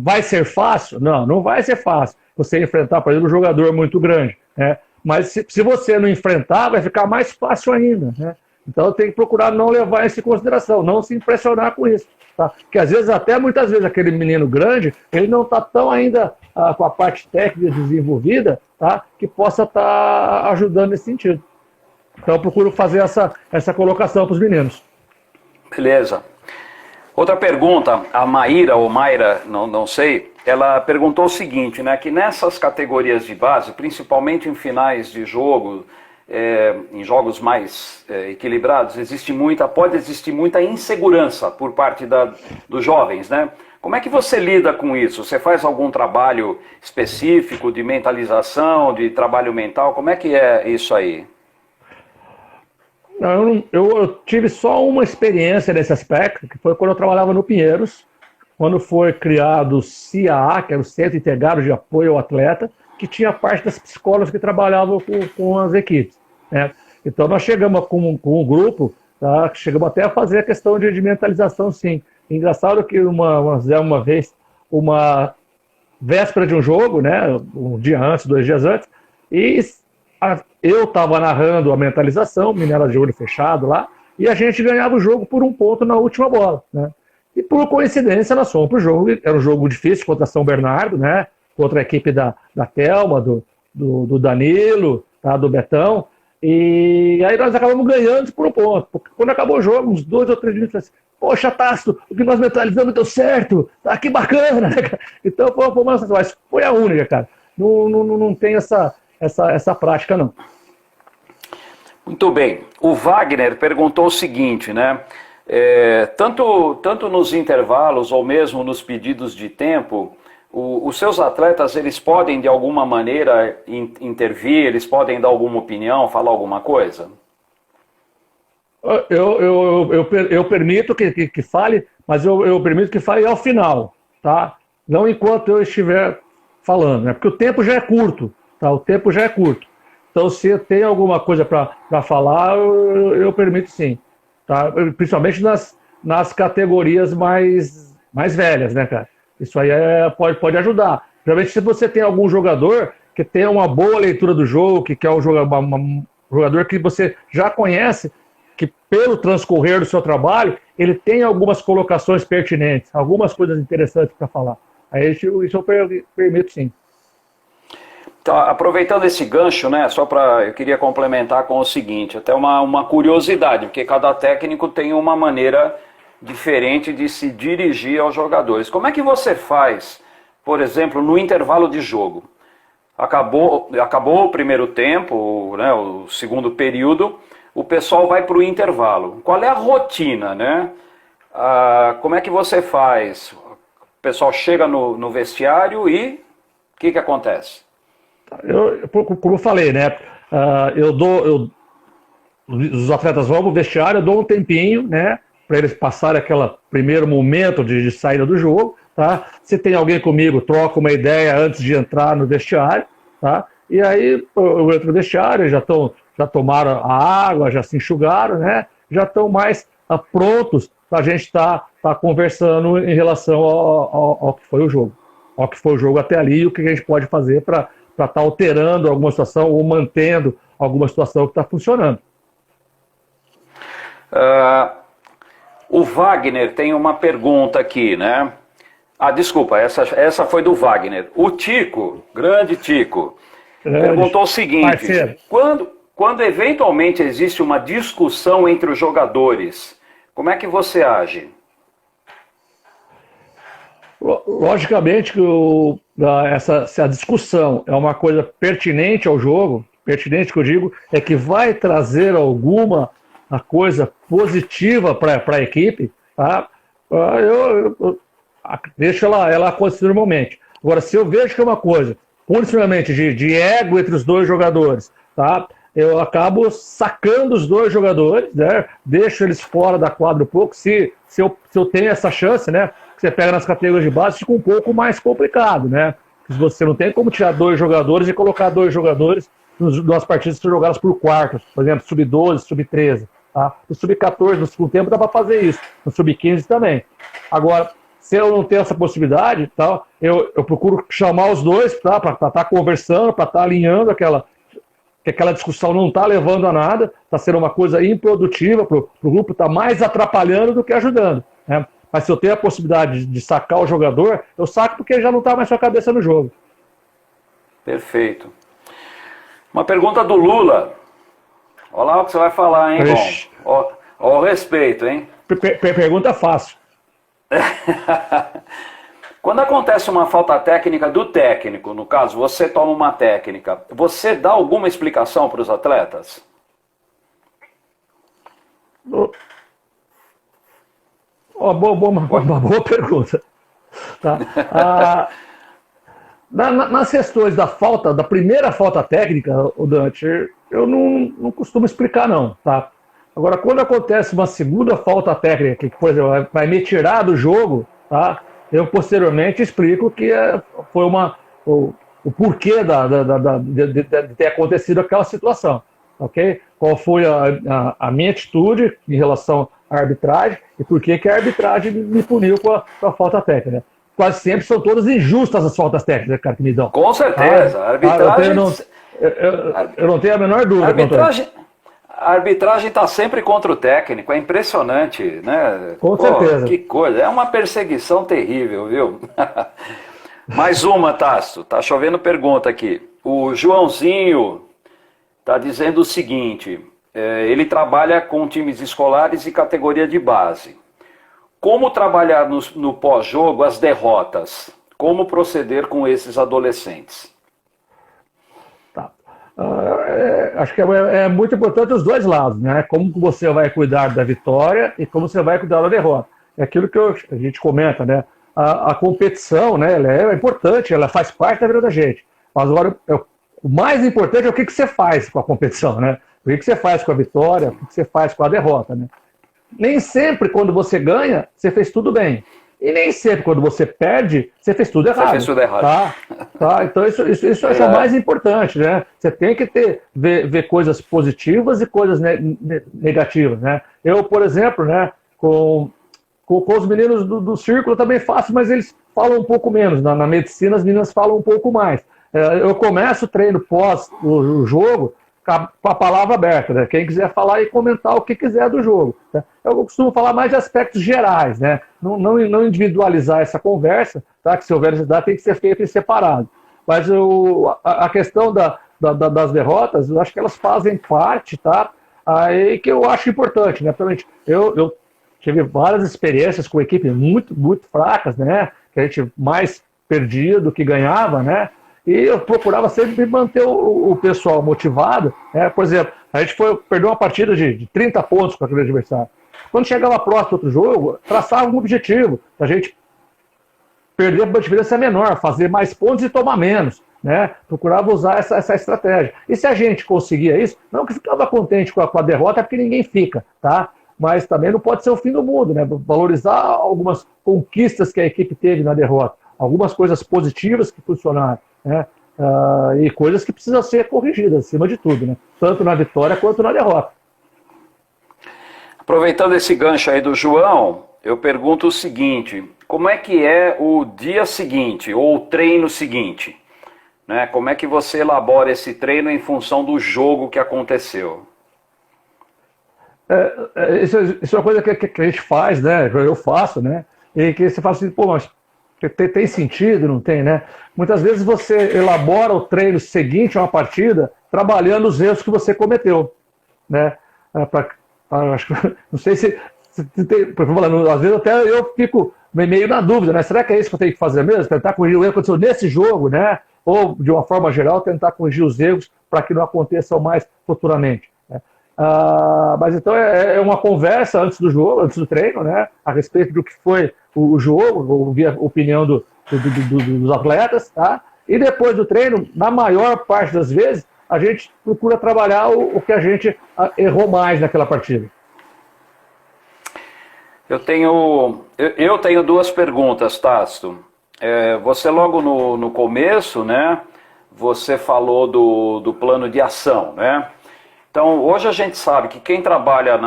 Vai ser fácil? Não vai ser fácil. Você enfrentar, por exemplo, um jogador muito grande, né? Mas se você não enfrentar, vai ficar mais fácil ainda, né? Então tem que procurar não levar isso em consideração, não se impressionar com isso. Tá? Porque às vezes, muitas vezes, aquele menino grande, ele não está tão ainda com a parte técnica desenvolvida, tá? Que possa estar ajudando nesse sentido. Então eu procuro fazer essa colocação para os meninos. Beleza. Outra pergunta, a Maíra ou Mayra, não sei, ela perguntou o seguinte, né? Que nessas categorias de base, principalmente em finais de jogo, em jogos mais equilibrados, pode existir muita insegurança por parte dos jovens, né? Como é que você lida com isso? Você faz algum trabalho específico de mentalização, de trabalho mental? Como é que é isso aí? Não, eu tive só uma experiência nesse aspecto, que foi quando eu trabalhava no Pinheiros, quando foi criado o CAA, que era o Centro Integrado de Apoio ao Atleta, que tinha parte das psicólogas que trabalhavam com as equipes, né? Então nós chegamos com um grupo, tá? Chegamos até a fazer a questão de mentalização, sim. Engraçado que uma vez, uma véspera de um jogo, né, um dia antes, 2 dias antes, e eu estava narrando a mentalização, Minela de olho fechado lá, e a gente ganhava o jogo por 1 ponto na última bola, né? E por coincidência nós fomos para o jogo, era um jogo difícil contra São Bernardo, né? Contra a equipe da Thelma, do Danilo, tá? Do Betão, e aí nós acabamos ganhando por 1 ponto, porque quando acabou o jogo, uns 2 ou 3 minutos, assim, poxa, Tasso, o que nós mentalizamos deu certo, tá, que bacana, né? Então foi a única, cara, não tem essa prática, não. Muito bem. O Wagner perguntou o seguinte, né? Tanto nos intervalos ou mesmo nos pedidos de tempo, os seus atletas, eles podem de alguma maneira intervir, eles podem dar alguma opinião, falar alguma coisa? Eu permito que fale, mas eu permito que fale ao final, tá? Não enquanto eu estiver falando, né? Porque o tempo já é curto, tá? O tempo já é curto. Então, se tem alguma coisa para falar, eu permito sim, tá? Principalmente nas categorias mais velhas, né, cara? Isso aí pode ajudar. Principalmente se você tem algum jogador que tem uma boa leitura do jogo, que é um jogador que você já conhece, que pelo transcorrer do seu trabalho, ele tem algumas colocações pertinentes, algumas coisas interessantes para falar. Aí isso eu permito sim. Então, aproveitando esse gancho, né, eu queria complementar com o seguinte, até uma curiosidade, porque cada técnico tem uma maneira diferente de se dirigir aos jogadores. Como é que você faz, por exemplo, no intervalo de jogo? Acabou o primeiro tempo, né, o segundo período, o pessoal vai para o intervalo. Qual é a rotina, né? Como é que você faz? O pessoal chega no vestiário e o que acontece? Como eu falei, né? Os atletas vão para o vestiário, eu dou um tempinho, né? Para eles passarem aquele primeiro momento de saída do jogo, tá? Se tem alguém comigo, troca uma ideia antes de entrar no vestiário, tá? E aí eu entro no vestiário, já tomaram a água, já se enxugaram, né? Já estão mais prontos para a gente estar conversando em relação ao que foi o jogo. Ao que foi o jogo até ali e o que a gente pode fazer para estar alterando alguma situação ou mantendo alguma situação que está funcionando. O Wagner tem uma pergunta aqui, né? Desculpa, essa foi do Wagner. O Tico, grande Tico, perguntou o seguinte: quando eventualmente existe uma discussão entre os jogadores, como é que você age? Logicamente que se a discussão é uma coisa pertinente ao jogo, pertinente que eu digo, é que vai trazer alguma coisa positiva para a equipe, tá? Eu deixo ela acontecer normalmente. Agora, se eu vejo que é uma coisa, principalmente de ego entre os dois jogadores, tá? Eu acabo sacando os dois jogadores, né? Deixo eles fora da quadra um pouco, se eu tenho essa chance, né? Que você pega nas categorias de base, fica um pouco mais complicado, né? Você não tem como tirar 2 jogadores e colocar 2 jogadores nas partidas que são jogadas por quartos, por exemplo, sub-12, sub-13. Tá? No sub-14, no segundo tempo, dá para fazer isso. No sub-15 também. Agora, se eu não tenho essa possibilidade, tá, eu procuro chamar os dois, tá, para estar conversando, para estar alinhando que aquela discussão não está levando a nada, está sendo uma coisa improdutiva para o grupo, está mais atrapalhando do que ajudando, né? Mas se eu tenho a possibilidade de sacar o jogador, eu saco porque ele já não está mais com a cabeça no jogo. Perfeito. Uma pergunta do Lula. Olha lá o que você vai falar, hein, bom? Ó o respeito, hein? Pergunta fácil. Quando acontece uma falta técnica do técnico, no caso, você toma uma técnica, você dá alguma explicação para os atletas? Uma boa pergunta. Tá? Nas questões da primeira falta técnica, o Dante, eu não costumo explicar, não. Tá? Agora, quando acontece uma segunda falta técnica, que, por exemplo, vai me tirar do jogo, tá? Eu posteriormente explico que foi o porquê de ter acontecido aquela situação, ok? Qual foi a minha atitude em relação à arbitragem e por que a arbitragem me puniu com a falta técnica. Quase sempre são todas injustas as faltas técnicas, cara, que me dão. Com certeza. A arbitragem... Eu não tenho a menor dúvida. A arbitragem está sempre contra o técnico, é impressionante, né? Com certeza. Que coisa, é uma perseguição terrível, viu? Mais uma, Tasso, tá chovendo pergunta aqui. O Joãozinho está dizendo o seguinte, ele trabalha com times escolares e categoria de base. Como trabalhar no pós-jogo as derrotas? Como proceder com esses adolescentes? Acho que é muito importante os dois lados, né? Como você vai cuidar da vitória e como você vai cuidar da derrota. É aquilo que a gente comenta, né? A competição, né? Ela é importante, ela faz parte da vida da gente. Mas agora, o mais importante é o que você faz com a competição, né? O que você faz com a vitória, o que você faz com a derrota, né? Nem sempre, quando você ganha, você fez tudo bem. E nem sempre, quando você perde, você fez tudo errado. Você fez tudo errado. Tá? Então, isso é o mais importante, né? Você tem que ver coisas positivas e coisas negativas, né? Eu, por exemplo, né, com os meninos do círculo eu também faço, mas eles falam um pouco menos. Na medicina, as meninas falam um pouco mais. Eu começo o treino pós o jogo com a palavra aberta, né? Quem quiser falar e comentar o que quiser do jogo. Tá? Eu costumo falar mais de aspectos gerais, né? Não individualizar essa conversa, tá? Que se houver necessidade tem que ser feito em separado. Mas a questão das derrotas, eu acho que elas fazem parte, tá? Aí que eu acho importante, né? Eu tive várias experiências com equipes muito, muito fracas, né? Que a gente mais perdia do que ganhava, né? E eu procurava sempre manter o pessoal motivado. Né? Por exemplo, a gente perdeu uma partida de 30 pontos com aquele adversário. Quando chegava próximo do outro jogo, traçava um objetivo. A gente perder uma diferença menor, fazer mais pontos e tomar menos. Né? Procurava usar essa estratégia. E se a gente conseguia isso, não que ficava contente com a derrota, porque ninguém fica. Tá? Mas também não pode ser o fim do mundo. Né? Valorizar algumas conquistas que a equipe teve na derrota. Algumas coisas positivas que funcionaram. Né? E coisas que precisam ser corrigidas, acima de tudo, né? Tanto na vitória quanto na derrota. Aproveitando esse gancho aí do João, eu pergunto o seguinte, como é que é o dia seguinte, ou o treino seguinte? Né? Como é que você elabora esse treino em função do jogo que aconteceu? Isso é uma coisa que a gente faz, né? Eu faço, né? E que você fala assim, pô, mas tem sentido, não tem, né? Muitas vezes você elabora o treino seguinte a uma partida trabalhando os erros que você cometeu, né? Não sei se tem, às vezes até eu fico meio na dúvida, né? Será que é isso que eu tenho que fazer mesmo? Tentar corrigir o erro que aconteceu nesse jogo, né? Ou, de uma forma geral, tentar corrigir os erros para que não aconteçam mais futuramente. Né? Mas então é uma conversa antes do jogo, antes do treino, né? A respeito do que foi o jogo, ouvir a opinião dos atletas, tá? E depois do treino, na maior parte das vezes, a gente procura trabalhar o que a gente errou mais naquela partida. Eu tenho duas perguntas, Tasso. Você logo no começo, né? Você falou do plano de ação, né? Então, hoje a gente sabe que quem trabalha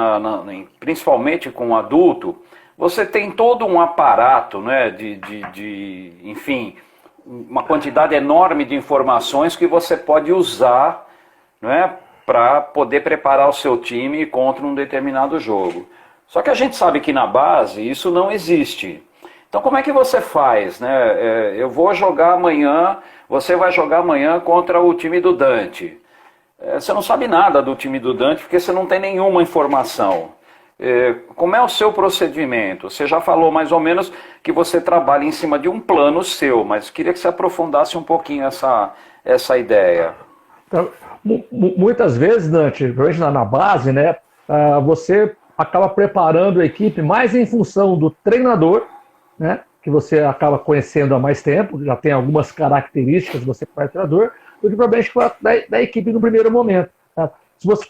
principalmente com adulto, você tem todo um aparato, né, enfim, uma quantidade enorme de informações que você pode usar, né, para poder preparar o seu time contra um determinado jogo. Só que a gente sabe que na base isso não existe. Então como é que você faz? Né? Eu vou jogar amanhã, você vai jogar amanhã contra o time do Dante. Você não sabe nada do time do Dante porque você não tem nenhuma informação. Como é o seu procedimento? Você já falou mais ou menos que você trabalha em cima de um plano seu, mas queria que você aprofundasse um pouquinho essa ideia. Então, muitas vezes, Dante, principalmente na base, né, você acaba preparando a equipe mais em função do treinador, né, que você acaba conhecendo há mais tempo, já tem algumas características você como treinador, do que provavelmente da equipe no primeiro momento. Tá?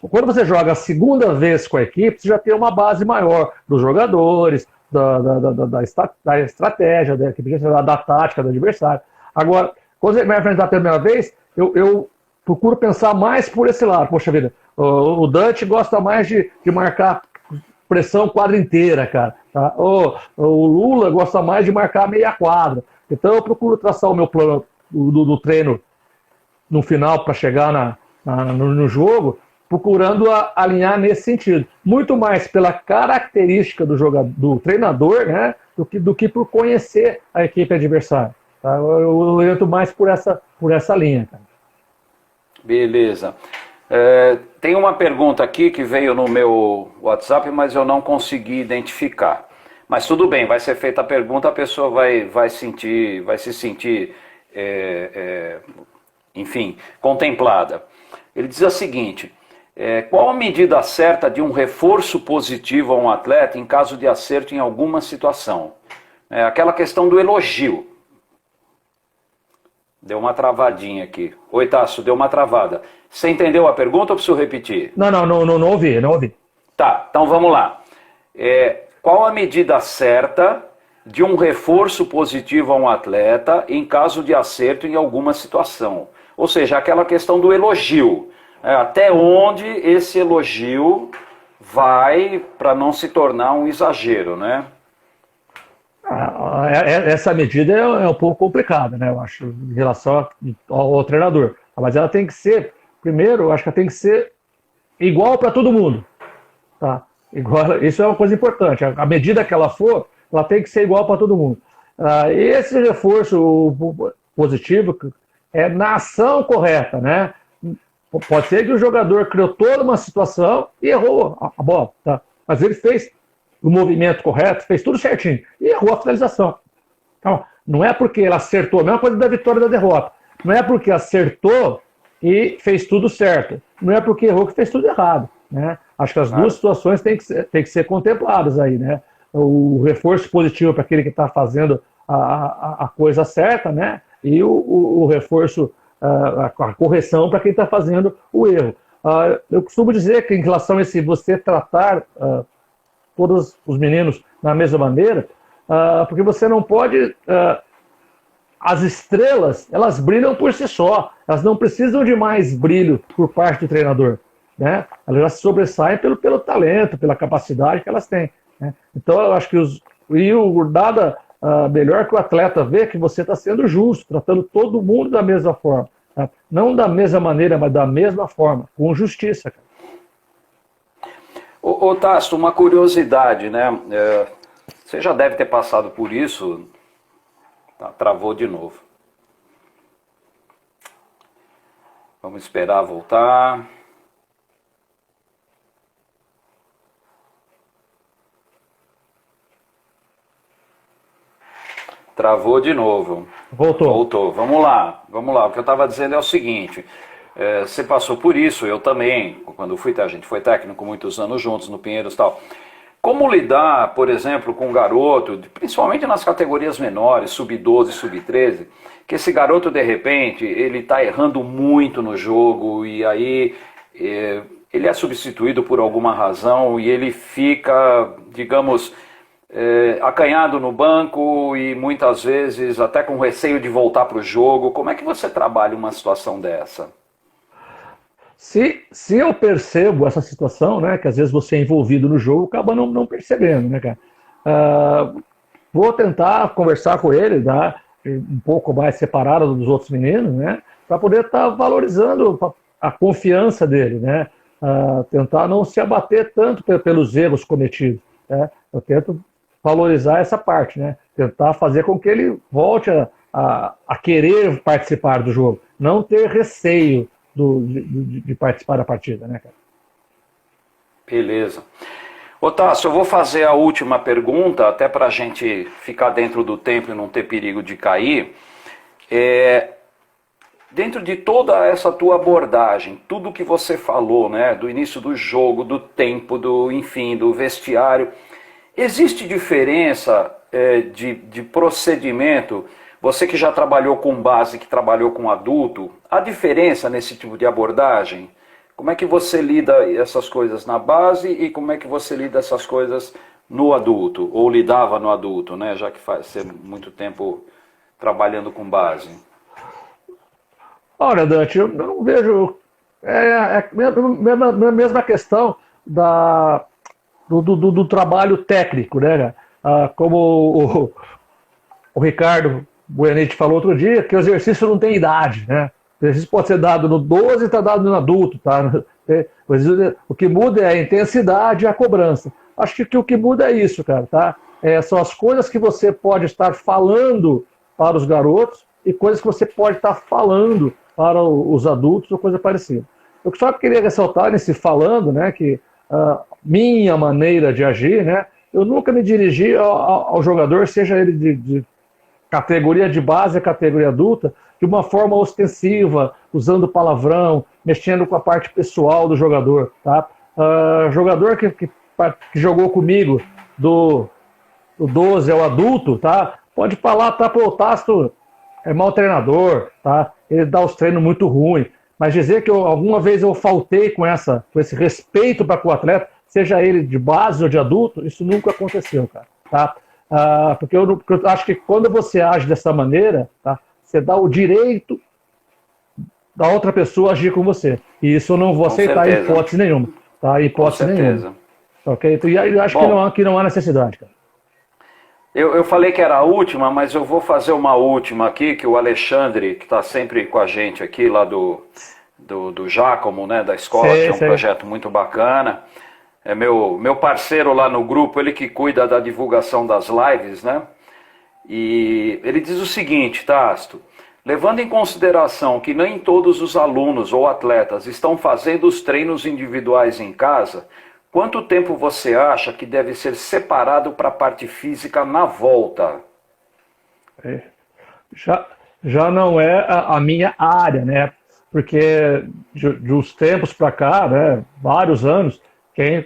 Quando você joga a segunda vez com a equipe, você já tem uma base maior dos jogadores, da estratégia da equipe, da tática do adversário. Agora, quando ele vai enfrentar pela primeira vez, eu procuro pensar mais por esse lado. Poxa vida, o Dante gosta mais de marcar pressão quadra inteira, cara. Tá? O Lula gosta mais de marcar meia quadra. Então eu procuro traçar o meu plano do treino no final para chegar no jogo, procurando alinhar nesse sentido. Muito mais pela característica do treinador, né, do que por conhecer a equipe adversária. Tá? Eu entro mais por essa linha. Cara. Beleza. Tem uma pergunta aqui que veio no meu WhatsApp, mas eu não consegui identificar. Mas tudo bem, vai ser feita a pergunta, a pessoa vai se sentir, enfim, contemplada. Ele diz o seguinte: qual a medida certa de um reforço positivo a um atleta em caso de acerto em alguma situação? Aquela questão do elogio. Deu uma travadinha aqui. Oi, Tasso, deu uma travada. Você entendeu a pergunta ou preciso repetir? Não ouvi. Tá, então vamos lá. Qual a medida certa de um reforço positivo a um atleta em caso de acerto em alguma situação? Ou seja, aquela questão do elogio. Até onde esse elogio vai para não se tornar um exagero, né? Essa medida é um pouco complicada, né? Eu acho, em relação ao treinador. Mas ela tem que ser, primeiro, eu acho que ela tem que ser igual para todo mundo. Tá? Isso é uma coisa importante. A medida que ela for, ela tem que ser igual para todo mundo. Esse reforço positivo é na ação correta, né? Pode ser que o jogador criou toda uma situação e errou a bola, tá? Mas ele fez o movimento correto, fez tudo certinho e errou a finalização. Então, não é porque ele acertou, a mesma coisa da vitória e da derrota. Não é porque acertou e fez tudo certo. Não é porque errou que fez tudo errado, né? Acho que as duas situações têm que ser contempladas aí, né? O reforço positivo para aquele que está fazendo a coisa certa, né? E o reforço, a correção para quem está fazendo o erro. Eu costumo dizer que em relação a esse você tratar todos os meninos da mesma maneira, porque você não pode... as estrelas, elas brilham por si só. Elas não precisam de mais brilho por parte do treinador. Né? Elas já se sobressaem pelo talento, pela capacidade que elas têm. Né? Então, eu acho que nada melhor que o atleta ver que você está sendo justo, tratando todo mundo da mesma forma. Tá? Não da mesma maneira, mas da mesma forma, com justiça. Cara. Ô Tasso, uma curiosidade, né? Você já deve ter passado por isso. Travou de novo. Vamos esperar voltar. Travou de novo. Voltou. Vamos lá. O que eu estava dizendo é o seguinte. Você passou por isso, eu também. Quando a gente foi técnico muitos anos juntos no Pinheiros e tal. Como lidar, por exemplo, com um garoto, principalmente nas categorias menores, sub-12, sub-13, que esse garoto, de repente, ele está errando muito no jogo e aí ele é substituído por alguma razão e ele fica, digamos, acanhado no banco e muitas vezes até com receio de voltar para o jogo. Como é que você trabalha uma situação dessa? Se eu percebo essa situação, né, que às vezes você é envolvido no jogo, acaba não percebendo, né, cara? Vou tentar conversar com ele, tá, um pouco mais separado dos outros meninos, né, para poder estar valorizando a confiança dele, né, tentar não se abater tanto pelos erros cometidos, né? Eu tento valorizar essa parte, né, tentar fazer com que ele volte a querer participar do jogo, não ter receio de participar da partida, né, cara? Beleza. Ô Tasso, eu vou fazer a última pergunta, até para a gente ficar dentro do tempo e não ter perigo de cair. Dentro de toda essa tua abordagem, tudo que você falou, né, do início do jogo, do tempo, enfim, do vestiário, existe diferença de procedimento? Você que já trabalhou com base, que trabalhou com adulto, há diferença nesse tipo de abordagem? Como é que você lida essas coisas na base e como é que você lida essas coisas no adulto? Ou lidava no adulto, né? Já que faz muito tempo trabalhando com base. Olha, Dante, eu não vejo. A mesma questão do trabalho técnico, né? Como o Ricardo Buenete falou outro dia, que o exercício não tem idade, né? O exercício pode ser dado no 12 e está dado no adulto, tá? O que muda é a intensidade e a cobrança. Acho que o que muda é isso, cara, tá? São as coisas que você pode estar falando para os garotos e coisas que você pode estar falando para os adultos ou coisa parecida. Eu só queria ressaltar nesse falando, né, que minha maneira de agir, né, eu nunca me dirigi ao jogador, seja ele de categoria de base a categoria adulta, de uma forma ostensiva, usando palavrão, mexendo com a parte pessoal do jogador. Tá? Jogador que jogou comigo do 12 ao adulto, tá? Pode falar, tá, pô, o Tasto é mau treinador, tá? Ele dá os treinos muito ruins. Mas dizer que alguma vez eu faltei com esse respeito para com o atleta, seja ele de base ou de adulto, isso nunca aconteceu, cara. Tá? Porque eu acho que quando você age dessa maneira, tá, você dá o direito da outra pessoa agir com você. E isso eu não vou aceitar em hipótese nenhuma. Tá? Hipótese nenhuma. Ok? Então, eu acho que não há necessidade, cara. Eu falei que era a última, mas eu vou fazer uma última aqui, que o Alexandre, que está sempre com a gente aqui, lá do Giacomo, né, da escola, que é um projeto muito bacana. É meu parceiro lá no grupo, ele que cuida da divulgação das lives, né? E ele diz o seguinte, Tasto, levando em consideração que nem todos os alunos ou atletas estão fazendo os treinos individuais em casa, quanto tempo você acha que deve ser separado para a parte física na volta? Já não é a minha área, né? Porque de uns tempos para cá, né, vários anos,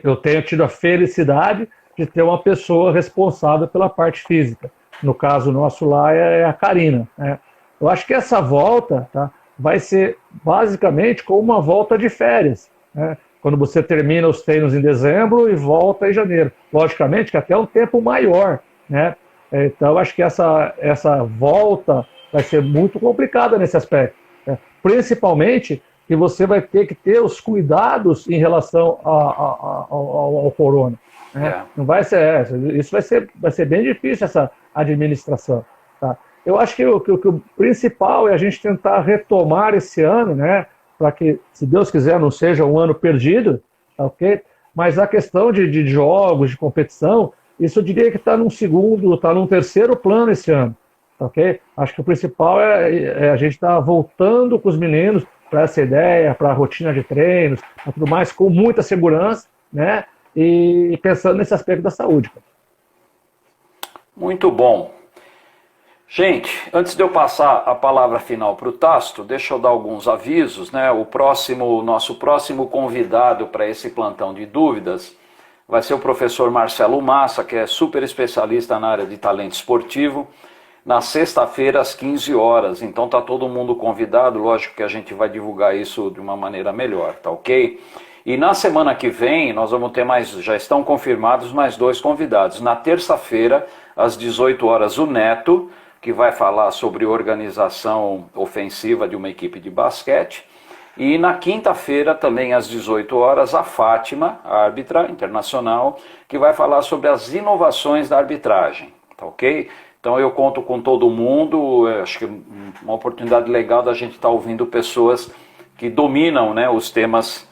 eu tenho tido a felicidade de ter uma pessoa responsável pela parte física. No caso nosso lá é a Karina, né? Eu acho que essa volta, tá, vai ser basicamente como uma volta de férias, né? Quando você termina os treinos em dezembro e volta em janeiro. Logicamente que até um tempo maior, né? Então acho que essa volta vai ser muito complicada nesse aspecto, né? Principalmente que você vai ter que ter os cuidados em relação ao corona, né? Não vai ser isso vai ser bem difícil essa administração, tá? Eu acho que o principal é a gente tentar retomar esse ano, né? Para que, se Deus quiser, não seja um ano perdido, tá, ok? Mas a questão de jogos, de competição, isso eu diria que está num segundo, está num terceiro plano esse ano, tá, ok? Acho que o principal é a gente estar voltando com os meninos para essa ideia, para a rotina de treinos, para tudo mais, com muita segurança, né? E pensando nesse aspecto da saúde. Muito bom. Gente, antes de eu passar a palavra final para o Tasto, deixa eu dar alguns avisos, né? Nosso próximo convidado para esse plantão de dúvidas vai ser o professor Marcelo Massa, que é super especialista na área de talento esportivo, na sexta-feira às 15 horas. Então tá todo mundo convidado, lógico que a gente vai divulgar isso de uma maneira melhor, tá ok? E na semana que vem nós vamos ter já estão confirmados mais 2 convidados. Na terça-feira, às 18 horas, o Neto, que vai falar sobre organização ofensiva de uma equipe de basquete. E na quinta-feira, também às 18 horas, a Fátima, a árbitra internacional, que vai falar sobre as inovações da arbitragem, tá ok? Então eu conto com todo mundo, acho que uma oportunidade legal da gente estar ouvindo pessoas que dominam, né, os temas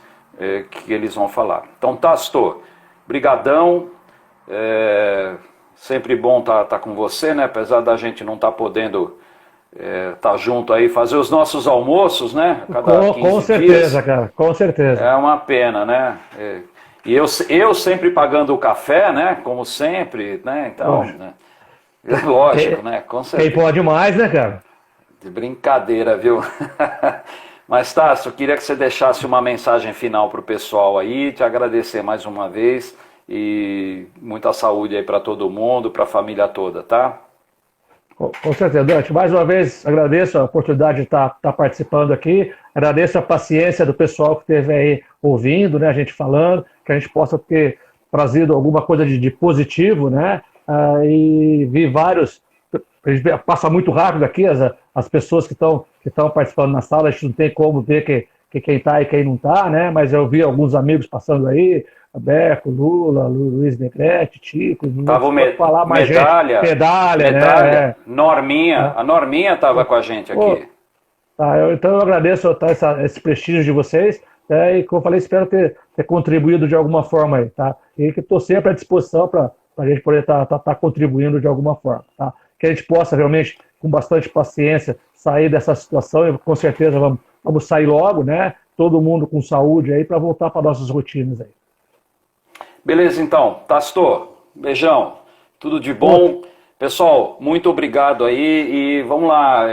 que eles vão falar. Então, Tasto, brigadão, sempre bom estar com você, né, apesar da gente não estar podendo estar junto aí, fazer os nossos almoços, né, cada 15 com certeza, dias. Cara, com certeza. É uma pena, né, e eu sempre pagando o café, né, como sempre, né, então... Né, lógico, né? Com certeza. Quem pode mais, né, cara? De brincadeira, viu? Mas, Tasso, eu queria que você deixasse uma mensagem final para o pessoal aí, te agradecer mais uma vez e muita saúde aí para todo mundo, para a família toda, tá? Com certeza, Dante. Mais uma vez, agradeço a oportunidade de estar participando aqui, agradeço a paciência do pessoal que esteve aí ouvindo, né, a gente falando, que a gente possa ter trazido alguma coisa de positivo, né? E vi vários, a gente passa muito rápido aqui as pessoas que estão que estão participando na sala, a gente não tem como ver quem está e quem não está, né? Mas eu vi alguns amigos passando aí, Beco, Lula, Luiz Negrete, Tico, Tava falar mais medalha, gente. Medalha, né? Norminha, a Norminha estava com a gente aqui. Tá, então eu agradeço esse prestígio de vocês, né, e como eu falei, espero ter contribuído de alguma forma aí, tá? E que estou sempre à disposição para a gente poder estar contribuindo de alguma forma, tá? Que a gente possa realmente, com bastante paciência, sair dessa situação e com certeza vamos sair logo, né? Todo mundo com saúde aí para voltar para nossas rotinas aí. Beleza, então. Tastor, beijão. Tudo de bom. Pessoal, muito obrigado aí e vamos lá,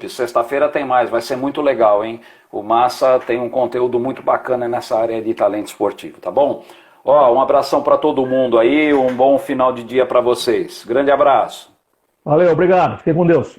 sexta-feira tem mais, vai ser muito legal, hein? O Massa tem um conteúdo muito bacana nessa área de talento esportivo, tá bom? Ó, um abração para todo mundo aí, um bom final de dia para vocês. Grande abraço. Valeu, obrigado. Fiquem com Deus.